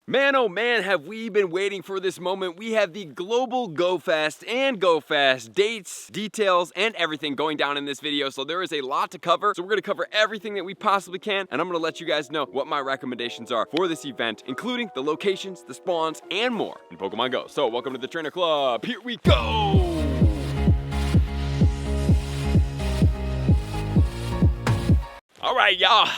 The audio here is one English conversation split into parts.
Man, oh man, have we been waiting for this moment. We have the global Go Fest and Go Fest dates, details, and everything going down in this video. So there is a lot to cover. So we're gonna cover everything that we possibly can, and I'm gonna let you guys know what my recommendations are for this event, including the locations, the spawns, and more in Pokemon Go. So welcome to the Trainer Club. Here we go. All right, y'all.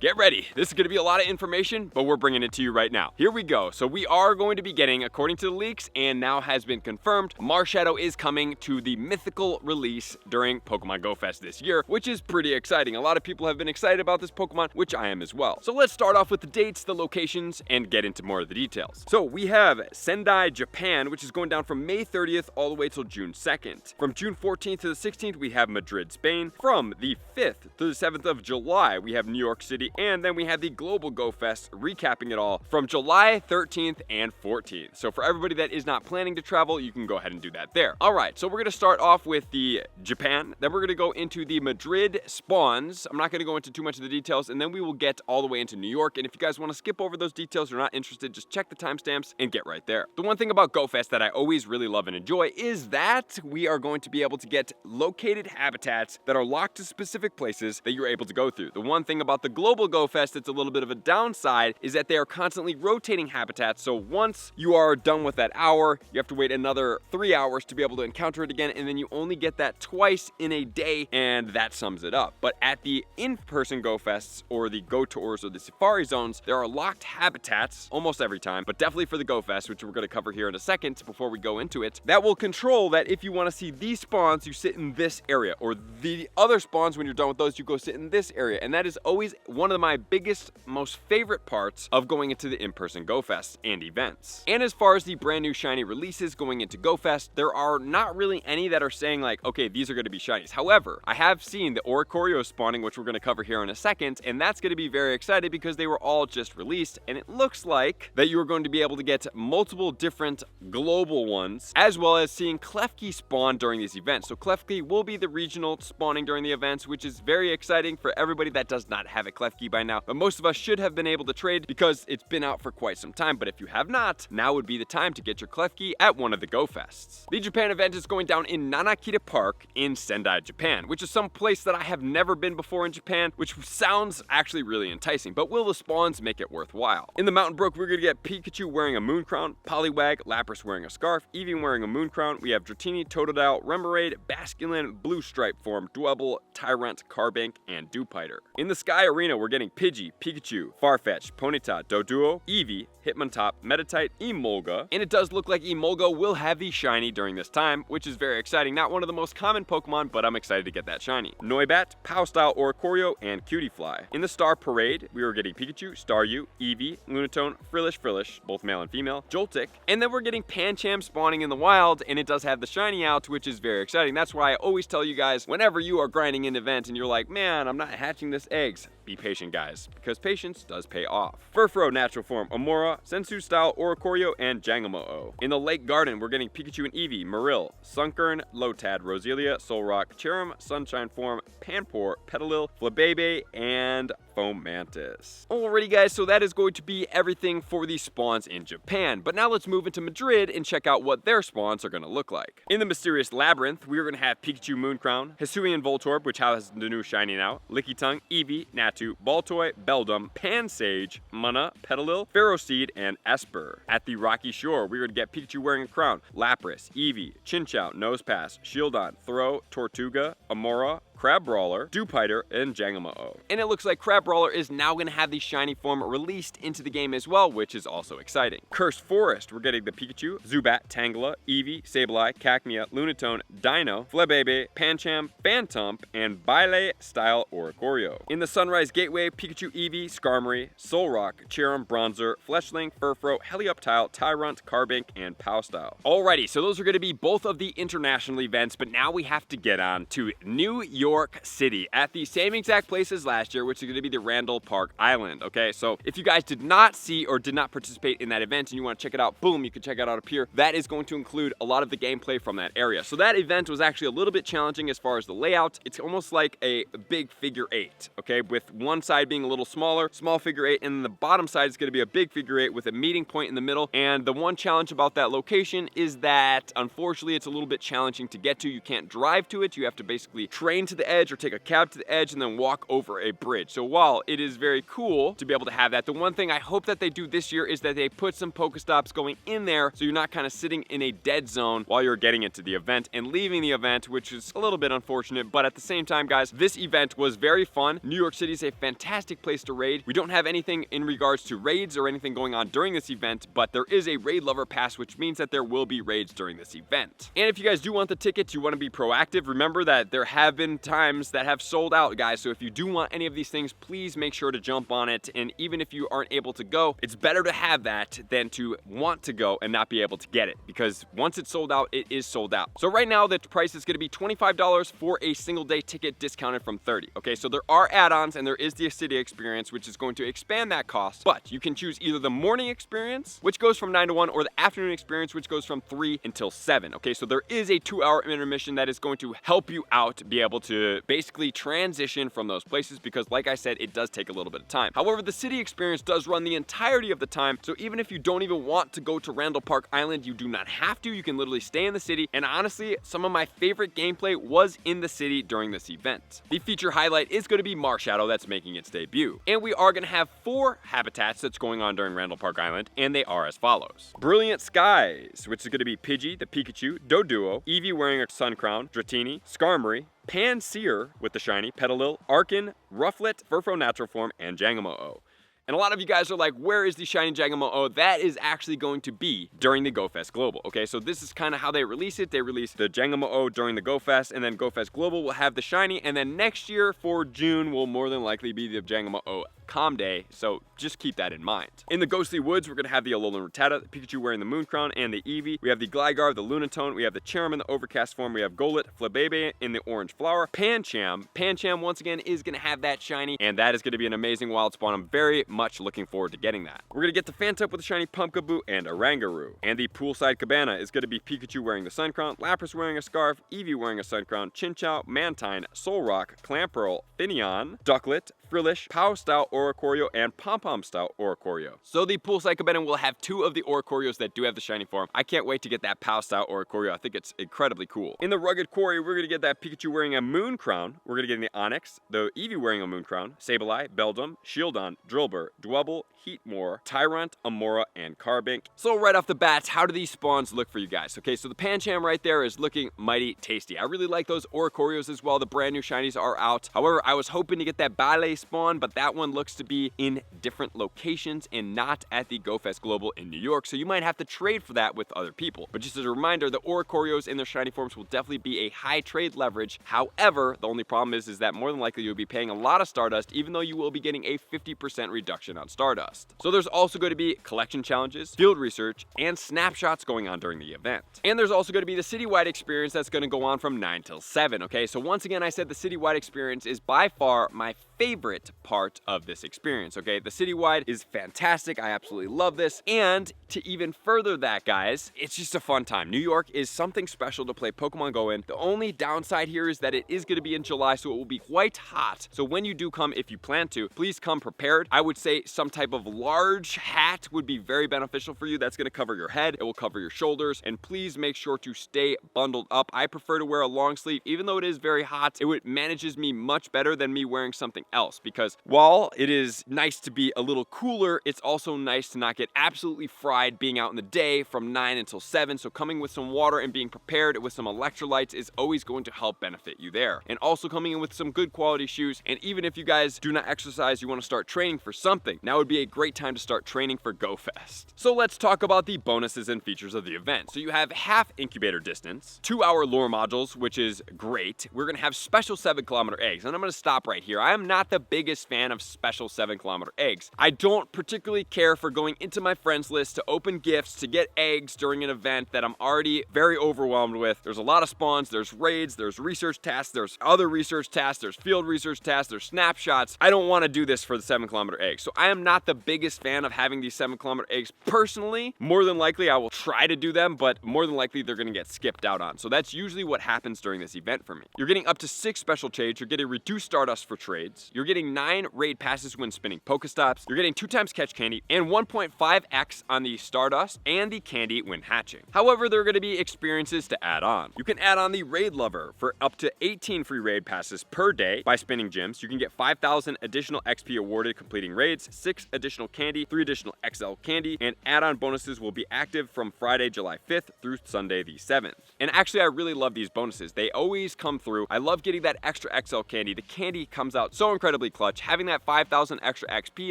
Get ready. This is going to be a lot of information, but we're bringing it to you right now. Here we go. So we are going to be getting, according to the leaks, and now has been confirmed, Marshadow is coming to the Mythical release during Pokemon Go Fest this year, which is pretty exciting. A lot of people have been excited about this Pokemon, which I am as well. So let's start off with the dates, the locations, and get into more of the details. So we have Sendai, Japan, which is going down from May 30th all the way till June 2nd. From June 14th to the 16th, we have Madrid, Spain. From the 5th to the 7th of July, we have New York City. And then we have the Global Go Fest, recapping it all from July 13th and 14th. So for everybody that is not planning to travel, you can go ahead and do that there. All right, so we're gonna start off with the Japan, then we're gonna go into the Madrid spawns. I'm not gonna go into too much of the details, and then we will get all the way into New York. And if you guys wanna skip over those details or not interested, just check the timestamps and get right there. The one thing about Go Fest that I always really love and enjoy is that we are going to be able to get located habitats that are locked to specific places that you're able to go through. The one thing about the Global Go Fest that's a little bit of a downside is that they are constantly rotating habitats. So once you are done with that hour, you have to wait another 3 hours to be able to encounter it again, and then you only get that twice in a day, and that sums it up. But at the in-person Go Fests or the Go Tours or the Safari Zones, there are locked habitats almost every time, but definitely for the Go Fest, which we're going to cover here in a second before we go into it, that will control that if you want to see these spawns, you sit in this area, or the other spawns, when you're done with those, you go sit in this area. And that is always one of my biggest, most favorite parts of going into the in-person Go Fest and events. And as far as the brand new shiny releases going into Go Fest, there are not really any that are saying like, okay, these are going to be shinies. However, I have seen the Oricorio spawning, which we're going to cover here in a second, and that's going to be very exciting because they were all just released, and it looks like that you are going to be able to get multiple different global ones, as well as seeing Klefki spawn during these events. So Klefki will be the regional spawning during the events, which is very exciting for everybody that does not have a Klefki by now. But most of us should have been able to trade because it's been out for quite some time. But if you have not, now would be the time to get your Klefki at one of the Go Fests. The Japan event is going down in Nanakita Park in Sendai, Japan, which is some place that I have never been before in Japan, which sounds actually really enticing. But will the spawns make it worthwhile? In the Mountain Brook, we're going to get Pikachu wearing a moon crown, Poliwag, Lapras wearing a scarf, Eevee wearing a moon crown. We have Dratini, Totodile, Remoraid, Basculin, Blue Stripe form, Dwebble, Tyrant, Carbink, and Dewpider. In the Sky Arena, we're getting Pidgey, Pikachu, Farfetch, Ponyta, Doduo, Eevee, Hitmontop, Meditite, Emolga, and it does look like Emolga will have the shiny during this time, which is very exciting. Not one of the most common Pokemon, but I'm excited to get that shiny. Noibat, Powstyle, Oricorio, and Cutiefly. In the Star Parade, we were getting Pikachu, Staryu, Eevee, Lunatone, Frillish, both male and female, Joltik, and then we're getting Pancham spawning in the wild, and it does have the shiny out, which is very exciting. That's why I always tell you guys, whenever you are grinding an event and you're like, man, I'm not hatching this eggs, be patient, guys, because patience does pay off. Furfro natural form, Amora, Sensu style Oricorio, and Jangamo-o. In the Lake Garden, we're getting Pikachu and Eevee, Marill, Sunkern, Lotad, Roselia, Solrock, Cherim, Sunshine form, Panpour, Petalil, Flabebe, and Fomantis. Alrighty guys, so that is going to be everything for the spawns in Japan. But now let's move into Madrid and check out what their spawns are going to look like. In the Mysterious Labyrinth, we are going to have Pikachu Mooncrown, Hisuian Voltorb, which has the new shiny now, Lickitung, Eevee, Natu, Baltoy, Beldum, Pansage, Munna, Petalil, Ferroseed, and Esper. At the Rocky Shore, we're going to get Pikachu wearing a crown, Lapras, Eevee, Chinchou, Nosepass, Shieldon, Throh, Tortuga, Amora, Crabrawler, Dewpider, and Jangamo-o. And it looks like Crabrawler is now going to have the shiny form released into the game as well, which is also exciting. Cursed Forest, we're getting the Pikachu, Zubat, Tangela, Eevee, Sableye, Cacnea, Lunatone, Dino, Flabebe, Pancham, Phantump, and Bile-style Oricorio. In the Sunrise Gateway, Pikachu, Eevee, Skarmory, Solrock, Cherim, Bronzer, Fletchling, Furfro, Helioptile, Tyrant, Carbink, and Powstyle. Alrighty, so those are going to be both of the international events, but now we have to get on to New York York City at the same exact place as last year, which is going to be the Randall Park Island. Okay, so if you guys did not see or did not participate in that event and you want to check it out, boom, you can check it out up here. That is going to include a lot of the gameplay from that area. So that event was actually a little bit challenging as far as the layout. It's almost like a big figure 8, okay, with one side being a little smaller, small figure 8, and then the bottom side is going to be a big figure 8 with a meeting point in the middle. And the one challenge about that location is that unfortunately it's a little bit challenging to get to. You can't drive to it. You have to basically train to the edge or take a cab to the edge and then walk over a bridge. So while it is very cool to be able to have that, the one thing I hope that they do this year is that they put some Pokestops going in there so you're not kind of sitting in a dead zone while you're getting into the event and leaving the event, which is a little bit unfortunate. But at the same time, guys, this event was very fun. New York City is a fantastic place to raid. We don't have anything in regards to raids or anything going on during this event, but there is a raid lover pass, which means that there will be raids during this event. And if you guys do want the tickets, you want to be proactive, remember that there have been times that have sold out, guys. So if you do want any of these things, please make sure to jump on it. And even if you aren't able to go, it's better to have that than to want to go and not be able to get it, because once it's sold out, it is sold out. So right now the price is going to be $25 for a single day ticket, discounted from $30. Okay, so there are add-ons and there is the city experience, which is going to expand that cost, but you can choose either the morning experience, which goes from 9 to 1, or the afternoon experience, which goes from 3 until 7. Okay, so there is a 2-hour intermission that is going to help you out be able to basically transition from those places, because like I said, it does take a little bit of time. However, the city experience does run the entirety of the time, so even if you don't even want to go to Randall Park Island, you do not have to. You can literally stay in the city, and honestly, some of my favorite gameplay was in the city during this event. The feature highlight is going to be Marshadow that's making its debut, and we are going to have 4 habitats that's going on during Randall Park Island, and they are as follows. Brilliant Skies, which is going to be Pidgey, the Pikachu, Doduo, Eevee wearing a sun crown, Dratini, Skarmory, Pansear with the shiny, Petalil, Arkin, Rufflet, Furfrou natural form, and Jangmo-o. And a lot of you guys are like, where is the shiny Jangmo-o? That is actually going to be during the Go Fest Global. Okay, so this is kind of how they release it. They release the Jangmo-o during the Go Fest, and then Go Fest Global will have the shiny, and then next year for June will more than likely be the Jangmo-o Calm Day, so just keep that in mind. In the Ghostly Woods, we're going to have the Alolan Rattata, the Pikachu wearing the Moon Crown, and the Eevee. We have the Gligar, the Lunatone, we have the Cherim in the Overcast form, we have Golett, Flabebe in the Orange Flower, Pancham. Pancham, once again, is going to have that shiny, and that is going to be an amazing wild spawn. I'm very much looking forward to getting that. We're going to get the Phantup with the shiny Pumpkaboo and Oranguru. And the Poolside Cabana is going to be Pikachu wearing the Sun Crown, Lapras wearing a scarf, Eevee wearing a Sun Crown, Chinchou, Mantine, Solrock, Clamperl, Finneon, Ducklet, Frillish, Pow style Oricorio, and Pom Pom style Oricorio. So the Poolside Cabana will have 2 of the Oricorios that do have the shiny form. I can't wait to get that Pow style Oricorio. I think it's incredibly cool. In the Rugged Quarry, we're going to get that Pikachu wearing a Moon Crown. We're going to get the Onix, the Eevee wearing a Moon Crown, Sableye, Beldum, Shieldon, Drillbur, Dwebble, Heatmore, Tyrant, Amora, and Carbink. So right off the bat, how do these spawns look for you guys? Okay, so the Pancham right there is looking mighty tasty. I really like those Oricorios as well. The brand new shinies are out. However, I was hoping to get that Ballet spawn, but that one looks to be in different locations and not at the Go Fest Global in New York, so you might have to trade for that with other people. But just as a reminder, the Oricorios in their shiny forms will definitely be a high trade leverage. However, the only problem is that more than likely you'll be paying a lot of Stardust, even though you will be getting a 50% reduction on Stardust. So there's also going to be collection challenges, field research, and snapshots going on during the event. And there's also going to be the Citywide experience that's going to go on from 9 till 7, okay? So once again, I said the Citywide experience is by far my favorite part of this experience, okay? The Citywide is fantastic. I absolutely love this. And to even further that, guys, it's just a fun time. New York is something special to play Pokemon Go in. The only downside here is that it is going to be in July, so it will be quite hot. So when you do come, if you plan to, please come prepared. I would say some type of large hat would be very beneficial for you. That's going to cover your head. It will cover your shoulders. And please make sure to stay bundled up. I prefer to wear a long sleeve. Even though it is very hot, it manages me much better than me wearing something else, because while it is nice to be a little cooler, it's also nice to not get absolutely fried being out in the day from 9 until 7. So coming with some water and being prepared with some electrolytes is always going to help benefit you there. And also coming in with some good quality shoes. And even if you guys do not exercise, you want to start training for something, now would be a great time to start training for Go Fest. So let's talk about the bonuses and features of the event. So you have half incubator distance, 2-hour lure modules, which is great. We're going to have special 7-kilometer eggs. And I'm going to stop right here. I am not not the biggest fan of special 7-kilometer eggs. I don't particularly care for going into my friends list to open gifts to get eggs during an event that I'm already very overwhelmed with. There's a lot of spawns, there's raids, there's research tasks, there's other research tasks, there's field research tasks, there's snapshots. I don't want to do this for the 7-kilometer eggs. So I am not the biggest fan of having these 7-kilometer eggs personally. More than likely I will try to do them, but more than likely they're going to get skipped out on. So that's usually what happens during this event for me. You're getting up to 6 special trades, you're getting reduced Stardust for trades, you're getting 9 raid passes when spinning Pokestops, you're getting 2 times catch candy, and 1.5x on the Stardust and the candy when hatching. However, there are going to be experiences to add on. You can add on the Raid Lover for up to 18 free raid passes per day by spinning gyms. You can get 5,000 additional XP awarded completing raids, 6 additional candy, 3 additional XL candy, and add-on bonuses will be active from Friday, July 5th through Sunday the 7th. And actually, I really love these bonuses. They always come through. I love getting that extra XL candy. The candy comes out so incredibly clutch. Having that 5,000 extra XP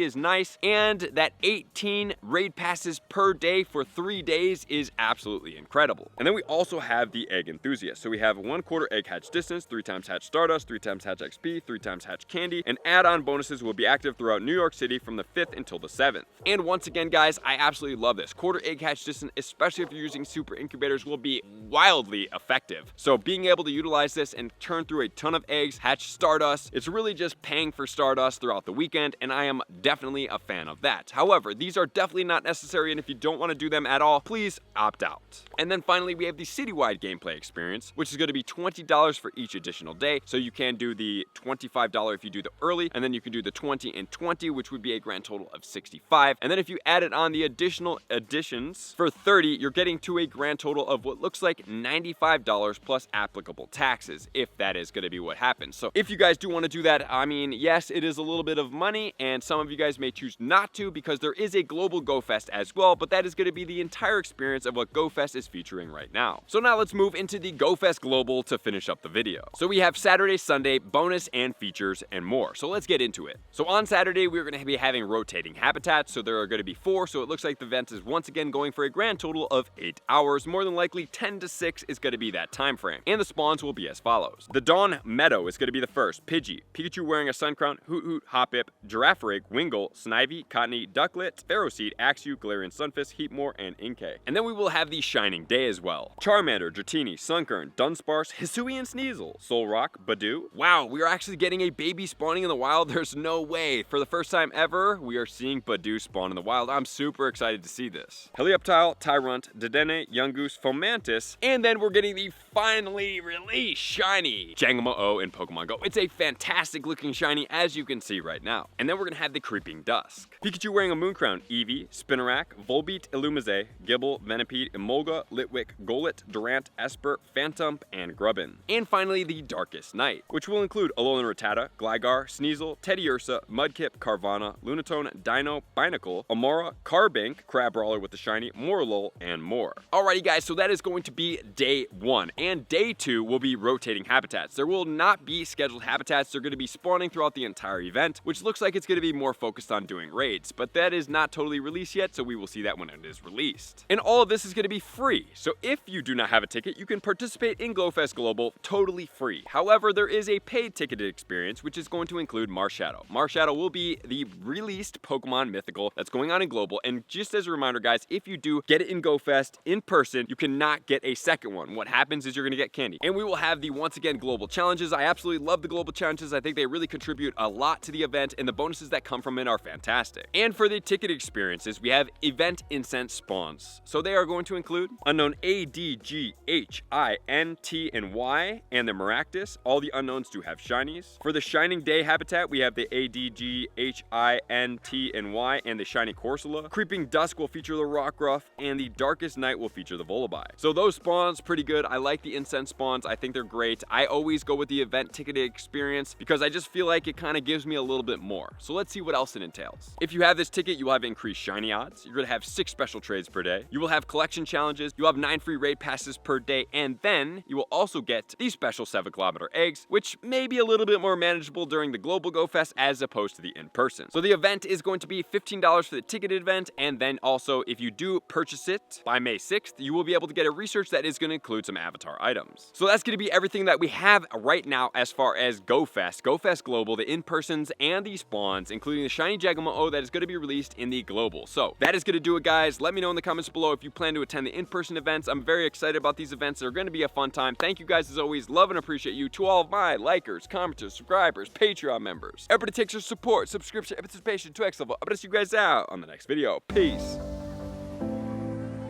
is nice, and that 18 raid passes per day for 3 days is absolutely incredible. And then we also have the Egg-thusiast. So we have 1/4 egg hatch distance, 3 times hatch Stardust, 3 times hatch XP, 3 times hatch candy, and add-on bonuses will be active throughout New York City from the 5th until the 7th. And once again, guys, I absolutely love this. 1/4 egg hatch distance, especially if you're using super incubators, will be wildly effective. So being able to utilize this and turn through a ton of eggs, hatch Stardust, it's really just paying for Stardust throughout the weekend, and I am definitely a fan of that. However, these are definitely not necessary, and if you don't want to do them at all, please opt out. And then finally, we have the Citywide gameplay experience, which is going to be $20 for each additional day. So you can do the $25 if you do the early, and then you can do the 20 and 20, which would be a grand total of $65. And then if you added on the additional additions for 30, you're getting to a grand total of what looks like $95 plus applicable taxes, if that is going to be what happens. So if you guys do want to do that, I mean, yes, it is a little bit of money, and some of you guys may choose not to because there is a global Go Fest as well, but that is going to be the entire experience of what Go Fest is featuring right now. So now let's move into the Go Fest Global to finish up the video. So we have Saturday, Sunday, bonus and features and more. So let's get into it. So on Saturday, we're going to be having rotating habitats. So there are going to be 4. So it looks like the event is once again going for a grand total of 8 hours. More than likely 10 to 6 is going to be that time frame. And the spawns will be as follows. The Dawn Meadow is going to be the first. Pidgey, Pikachu wearing a sun crown, Hoot Hoot, Hoppip, Girafarig, Wingull, Snivy, Cottony, Ducklet, Ferroseed, Axew, Galarian Sunfisk, Heatmore, and Inkay. And then we will have the Shining Day as well. Charmander, Dratini, Sunkern, Dunsparce, Hisui and Sneasel, Solrock, Badoo. Wow, we are actually getting a baby spawning in the wild. There's no way. For the first time ever, we are seeing Badoo spawn in the wild. I'm super excited to see this. Helioptile, Tyrunt, Dedenne, Yungoos, Fomantis, and then we're getting the finally released shiny Jangmo-O in Pokemon Go. It's a fantastic looking shiny, as you can see right now. And then we're gonna have the Creeping Dusk. Pikachu wearing a moon crown, Eevee, Spinarak, Volbeat, Illumise, Gibble, Venipede, Emolga, Litwick, Golett, Durant, Esper, Phantump, and Grubbin. And finally, the Darkest Night, which will include Alolan Rattata, Gligar, Sneasel, Teddiursa, Mudkip, Carvana, Lunatone, Dino, Binacle, Amora, Carbink, Crabrawler with the shiny, Morlul, and more. Alrighty guys, so that is going to be day 1. And day 2 will be rotating habitats. There will not be scheduled habitats. They're going to be spawning throughout the entire event, which looks like it's going to be more focused on doing raids, but that is not totally released yet, so we will see that when it is released. And all of this is going to be free, so if you do not have a ticket, you can participate in Go Fest Global totally free. However, there is a paid ticketed experience, which is going to include Marshadow. Marshadow will be the released Pokemon Mythical that's going on in Global, and just as a reminder, guys, if you do get it in Go Fest in person, you cannot get a second one. What happens is you're going to get candy. And we will have the, once again, Global Challenges. I absolutely love the Global Challenges. I think they really contribute a lot to the event, and the bonuses that come from it are fantastic. And for the ticket experiences, we have Event Incense Spawns. So they are going to include unknown A, D, G, H, I, N, T, and Y, and the Maractus. All the unknowns do have shinies. For the Shining Day habitat, we have the A, D, G, H, I, N, T, and Y, and the shiny Corsola. Creeping Dusk will feature the Rockruff, and the Darkest Night will feature the Volibile. So those spawns, pretty good. I like the incense spawns. I think they're great. I always go with the event ticketed experience because I just feel like it kind of gives me a little bit more. So let's see what else it entails. If you have this ticket, you will have increased shiny odds. You're going to have 6 special trades per day. You will have collection challenges. You'll have 9 free raid passes per day. And then you will also get these special 7-kilometer eggs, which may be a little bit more manageable during the Global Go Fest as opposed to the in-person. So the event is going to be $15 for the ticketed event. And then also, if you do purchase it by May 6th, you will be able to get a research that is going to include some avatar items. So that's going to be everything that we have right now as far as Go Fest. Go Fest Global global, the in-persons and the spawns, including the shiny Jagamo that is going to be released in the global. So that is going to do it, guys. Let me know in the comments below if you plan to attend the in-person events. I'm very excited about these events. They're going to be a fun time. Thank you guys as always. Love and appreciate you. To all of my likers, commenters, subscribers, Patreon members. Everybody takes your support, subscription, and participation to X level. I'm going to see you guys out on the next video. Peace.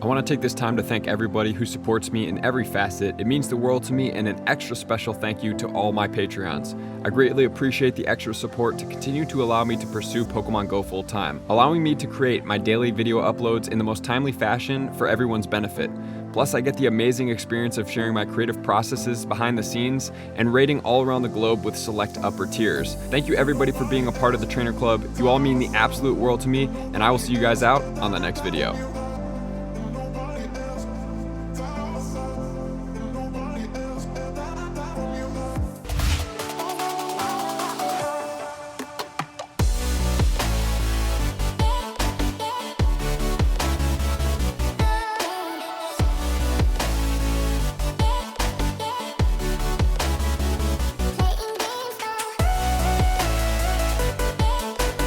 I want to take this time to thank everybody who supports me in every facet. It means the world to me, and an extra special thank you to all my Patreons. I greatly appreciate the extra support to continue to allow me to pursue Pokemon Go full time, allowing me to create my daily video uploads in the most timely fashion for everyone's benefit. Plus, I get the amazing experience of sharing my creative processes behind the scenes and raiding all around the globe with select upper tiers. Thank you everybody for being a part of the Trainer Club. You all mean the absolute world to me, and I will see you guys out on the next video.